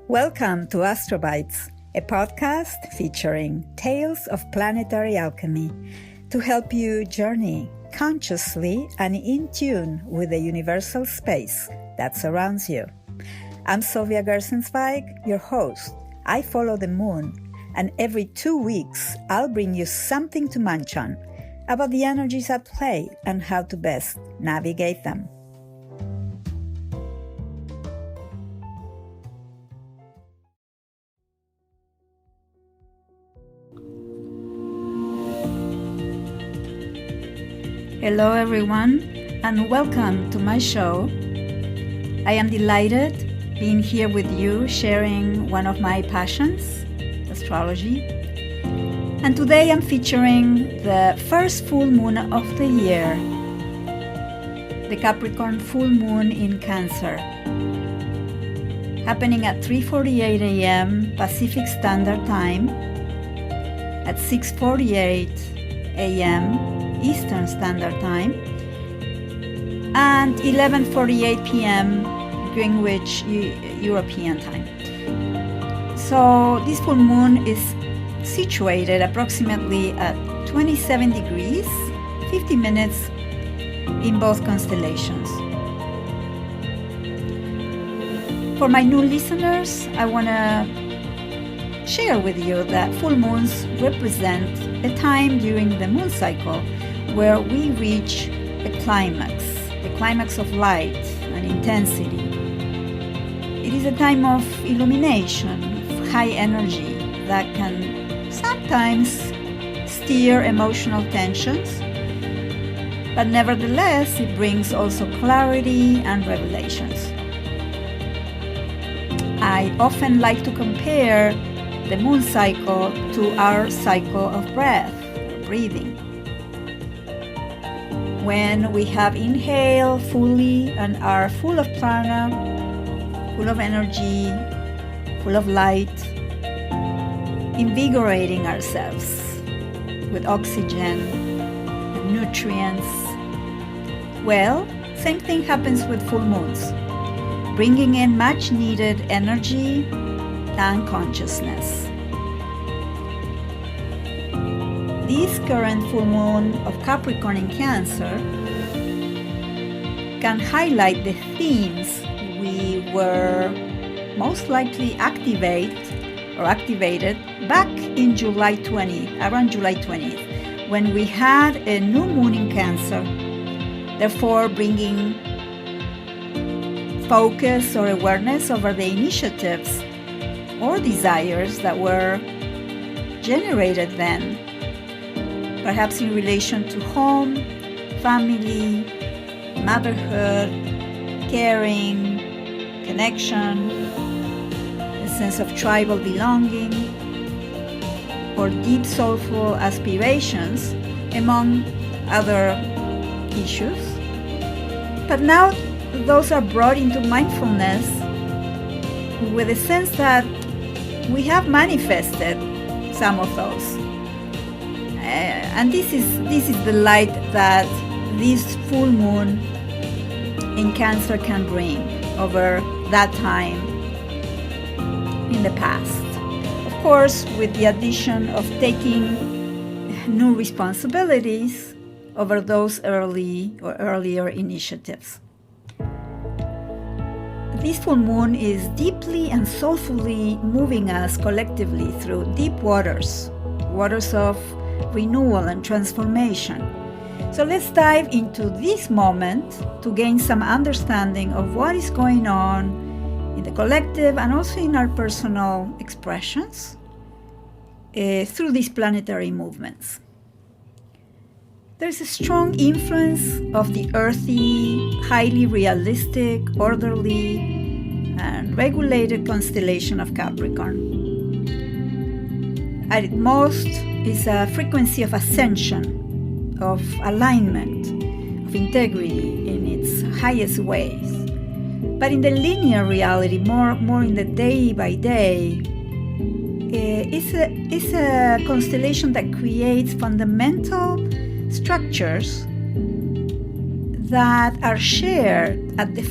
Welcome to Astrobites, a podcast featuring tales of planetary alchemy to help you journey consciously and in tune with the universal space that surrounds you. I'm Sylvia Gersenzweig, your host. I follow the moon, and every 2 weeks I'll bring you something to munch on about the energies at play and how to best navigate them. Hello everyone, and welcome to my show. I am delighted being here with you, sharing one of my passions, astrology. And today I'm featuring the first full moon of the year, the Capricorn full moon in Cancer, happening at 3:48 a.m. Pacific Standard Time, at 6:48 a.m. Eastern Standard Time, and 11:48 p.m. Greenwich European Time. So this full moon is situated approximately at 27 degrees, 50 minutes in both constellations. For my new listeners, I want to share with you that full moons represent a time during the moon cycle where we reach the climax of light and intensity. It is a time of illumination, of high energy that can sometimes stir emotional tensions, but nevertheless it brings also clarity and revelations. I often like to compare the moon cycle to our cycle of breath, breathing. When we have inhaled fully and are full of prana, full of energy, full of light, invigorating ourselves with oxygen and nutrients. Well, same thing happens with full moons, bringing in much needed energy and consciousness. This current full moon of Capricorn in Cancer can highlight the themes we were most likely activated back in July 20th, around July 20th, when we had a new moon in Cancer, therefore bringing focus or awareness over the initiatives or desires that were generated then, perhaps in relation to home, family, motherhood, caring, connection, a sense of tribal belonging, or deep soulful aspirations, among other issues. But now those are brought into mindfulness with a sense that we have manifested some of those. And this is the light that this full moon in Cancer can bring over that time in the past. Of course, with the addition of taking new responsibilities over those earlier initiatives. This full moon is deeply and soulfully moving us collectively through deep waters of renewal and transformation. So let's dive into this moment to gain some understanding of what is going on in the collective and also in our personal expressions through these planetary movements. There's a strong influence of the earthy, highly realistic, orderly, and regulated constellation of Capricorn. At its most is a frequency of ascension, of alignment, of integrity in its highest ways. But in the linear reality, more in the day by day, it's a constellation that creates fundamental structures that are shared at the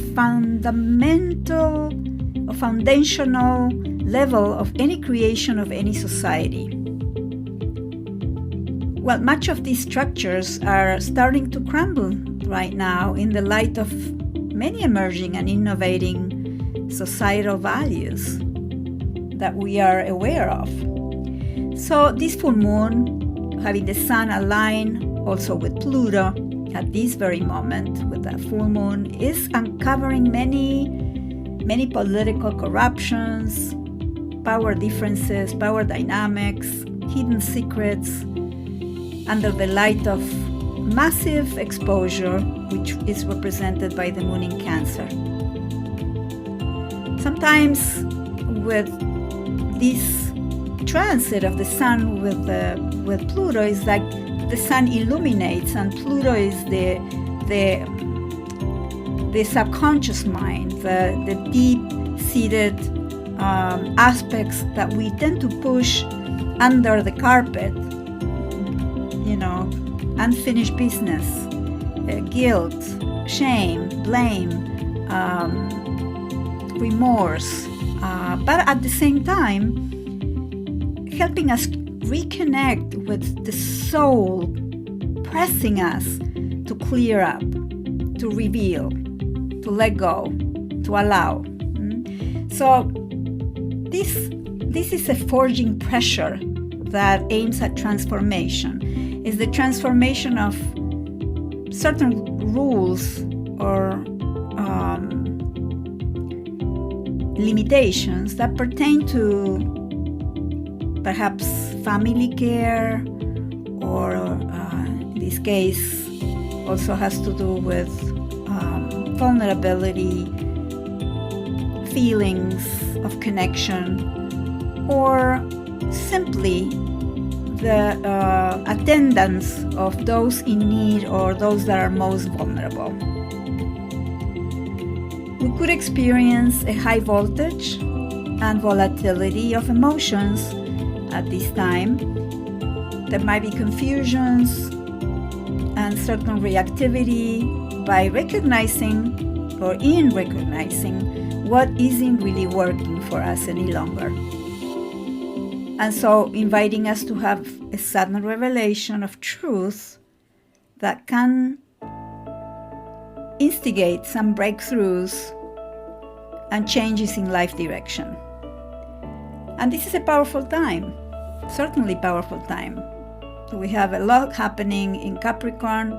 foundational level of any creation of any society. Well, much of these structures are starting to crumble right now in the light of many emerging and innovating societal values that we are aware of. So this full moon, having the sun align also with Pluto at this very moment with that full moon, is uncovering many political corruptions, power differences, power dynamics, hidden secrets, under the light of massive exposure, which is represented by the moon in Cancer. Sometimes with this transit of the sun with Pluto, is like the sun illuminates, and Pluto is the subconscious mind, the deep-seated aspects that we tend to push under the carpet, unfinished business, guilt, shame, blame, remorse, but at the same time helping us reconnect with the soul, pressing us to clear up, to reveal, to let go, to allow. So this is a forging pressure that aims at transformation. Is the transformation of certain rules or limitations that pertain to perhaps family care, or in this case also has to do with vulnerability, feelings of connection, or simply the attendance of those in need or those that are most vulnerable. We could experience a high voltage and volatility of emotions at this time. There might be confusions and certain reactivity by recognizing or in recognizing what isn't really working for us any longer. And so inviting us to have a sudden revelation of truth that can instigate some breakthroughs and changes in life direction. And this is a powerful time, certainly powerful time. We have a lot happening in Capricorn.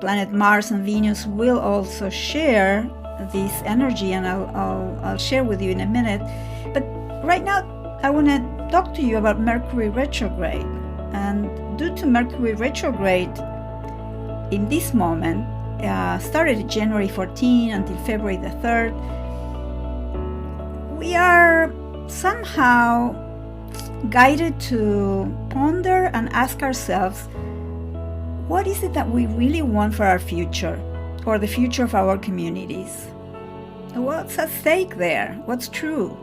Planet Mars and Venus will also share this energy, and I'll share with you in a minute. But right now, I want to talk to you about Mercury Retrograde. And due to Mercury Retrograde, in this moment, started January 14 until February the 3rd, we are somehow guided to ponder and ask ourselves, what is it that we really want for our future, or the future of our communities? What's at stake there? What's true?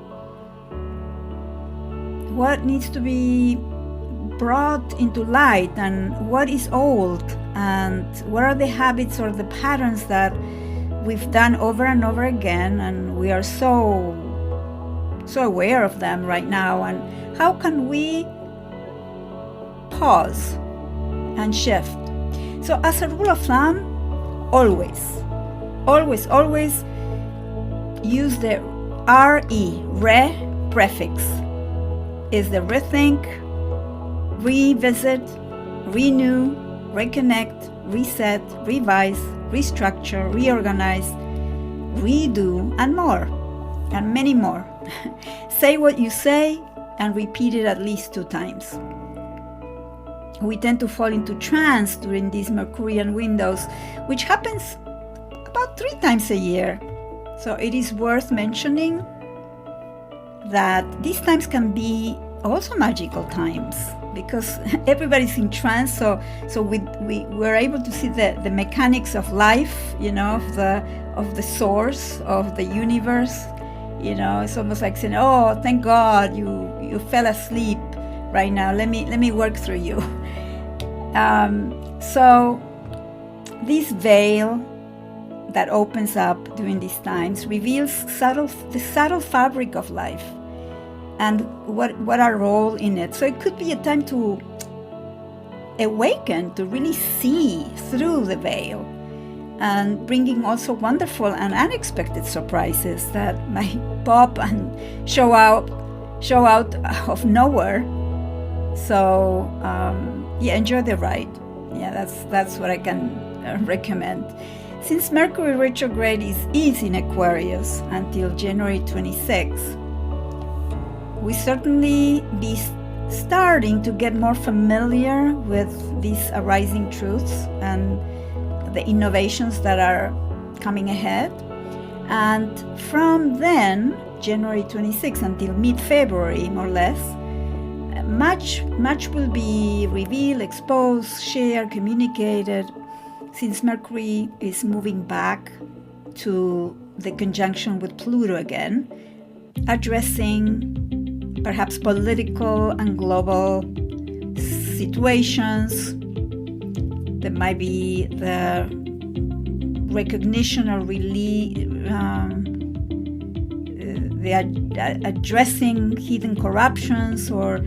What needs to be brought into light, and what is old, and what are the habits or the patterns that we've done over and over again, and we are so aware of them right now, and how can we pause and shift? So as a rule of thumb, always use the re prefix. Is the rethink, revisit, renew, reconnect, reset, revise, restructure, reorganize, redo, and more, and many more. Say what you say and repeat it at least 2 times. We tend to fall into trance during these Mercurian windows, which happens about 3 times a year. So it is worth mentioning that these times can be also magical times, because everybody's in trance, so we're able to see the mechanics of life, of the source of the universe. It's almost like saying, oh, thank God you fell asleep right now, let me work through you. So this veil that opens up during these times reveals the subtle fabric of life and what our role in it. So it could be a time to awaken, to really see through the veil, and bringing also wonderful and unexpected surprises that might pop and show out of nowhere. So enjoy the ride. That's what I can recommend. Since Mercury retrograde is in Aquarius until January 26th, we certainly be starting to get more familiar with these arising truths and the innovations that are coming ahead. And from then, January 26th until mid-February, more or less, much will be revealed, exposed, shared, communicated, since Mercury is moving back to the conjunction with Pluto again, addressing perhaps political and global situations. There might be the recognition or addressing hidden corruptions or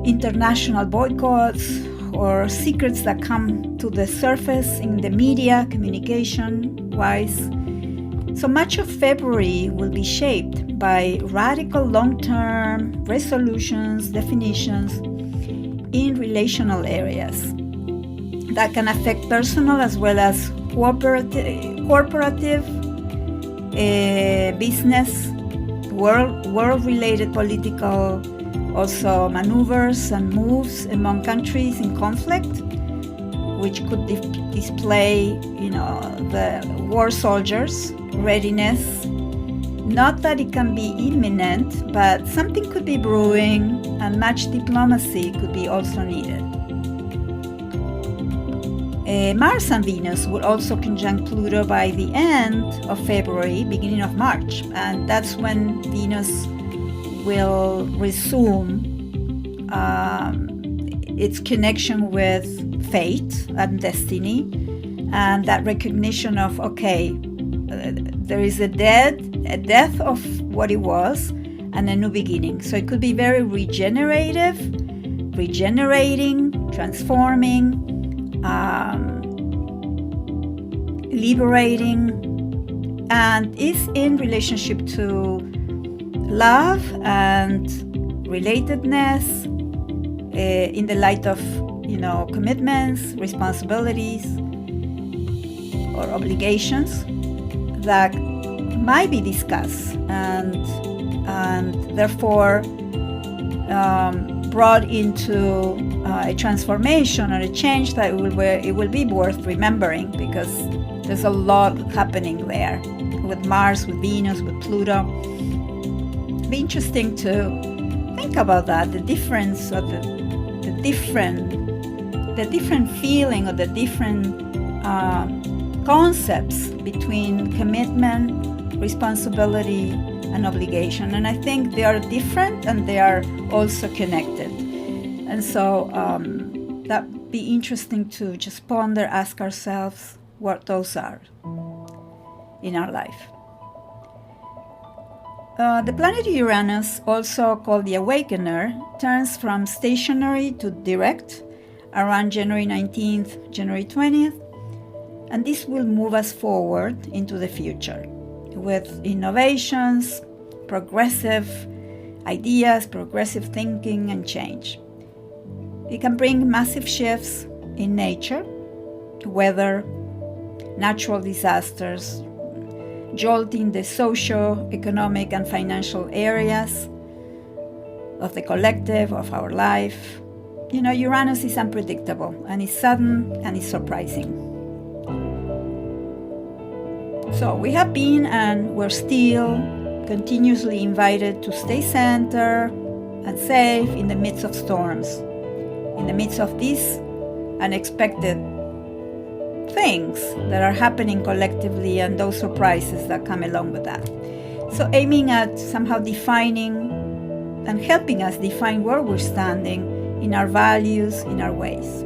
international boycotts or secrets that come to the surface in the media, communication-wise. So much of February will be shaped by radical long-term resolutions, definitions in relational areas that can affect personal as well as corporative, business, world-related political also maneuvers and moves among countries in conflict, which could display, the war soldiers' readiness. Not that it can be imminent, but something could be brewing, and much diplomacy could be also needed. Mars and Venus will also conjunct Pluto by the end of February, beginning of March, and that's when Venus will resume its connection with fate and destiny, and that recognition of, there is a death of what it was and a new beginning. So it could be very regenerating, transforming, liberating, and is in relationship to love and relatedness, in the light of commitments, responsibilities, or obligations that might be discussed and therefore brought into a transformation or a change that it will be worth remembering, because there's a lot happening there with Mars, with Venus, with Pluto. It'd be interesting to think about that, the difference of the different feeling or the different concepts between commitment, responsibility, and obligation. And I think they are different and they are also connected. And so that'd be interesting to just ponder, ask ourselves what those are in our life. The planet Uranus, also called the Awakener, turns from stationary to direct around January 19th, January 20th, and this will move us forward into the future with innovations, progressive ideas, progressive thinking, and change. It can bring massive shifts in nature, weather, natural disasters, jolting the socio-economic and financial areas of the collective, of our life. Uranus is unpredictable, and it's sudden, and it's surprising. So we have been, and we're still continuously invited to stay centered and safe in the midst of storms, in the midst of these unexpected things that are happening collectively and those surprises that come along with that. So aiming at somehow defining and helping us define where we're standing in our values, in our ways.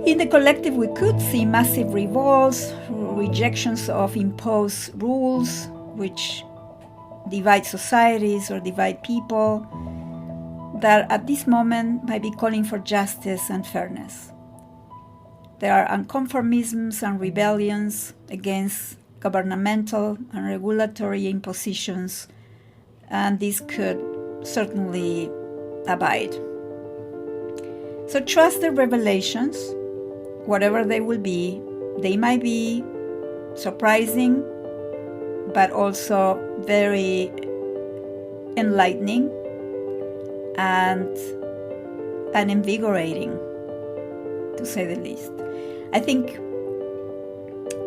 In the collective, we could see massive revolts, rejections of imposed rules, which divide societies or divide people, that at this moment might be calling for justice and fairness. There are unconformisms and rebellions against governmental and regulatory impositions, and this could certainly abide. So trust the revelations, whatever they will be. They might be surprising, but also very enlightening and invigorating, to say the least. I think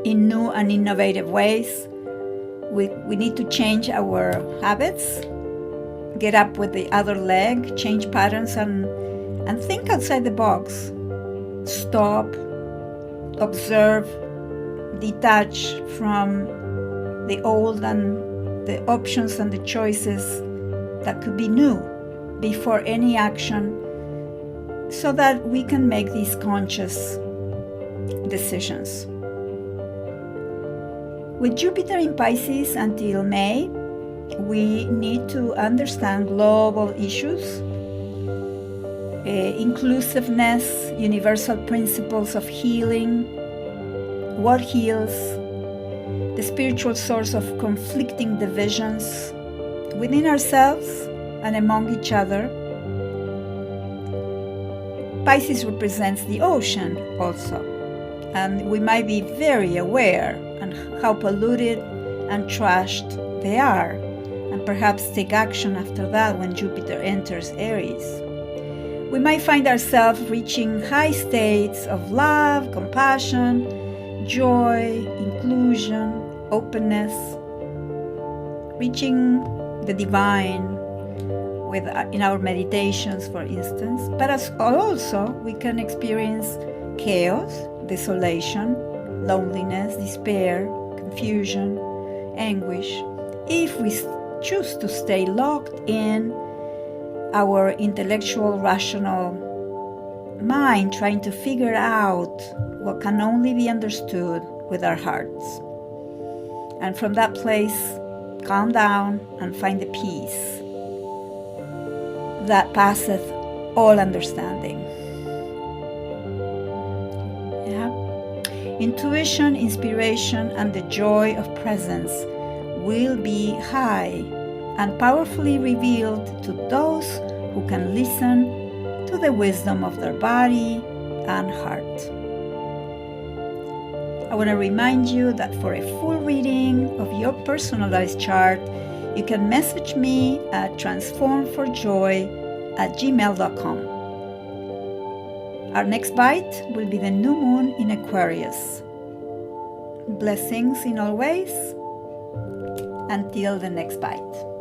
in new and innovative ways, we need to change our habits, get up with the other leg, change patterns, and think outside the box. Stop, observe, detach from the old and the options and the choices that could be new before any action, so that we can make these conscious decisions. With Jupiter in Pisces until May, we need to understand global issues, inclusiveness, universal principles of healing, what heals, the spiritual source of conflicting divisions within ourselves and among each other. Pisces represents the ocean also, and we might be very aware of how polluted and trashed they are, and perhaps take action after that when Jupiter enters Aries. We might find ourselves reaching high states of love, compassion, joy, inclusion, openness, reaching the divine in our meditations, for instance. But also we can experience chaos, desolation, loneliness, despair, confusion, anguish, if we choose to stay locked in our intellectual, rational mind, trying to figure out what can only be understood with our hearts. And from that place, calm down and find the peace that passeth all understanding. Intuition, inspiration, and the joy of presence will be high and powerfully revealed to those who can listen to the wisdom of their body and heart. I want to remind you that for a full reading of your personalized chart, you can message me at transformforjoy@gmail.com. Our next bite will be the new moon in Aquarius. Blessings in all ways. Until the next bite.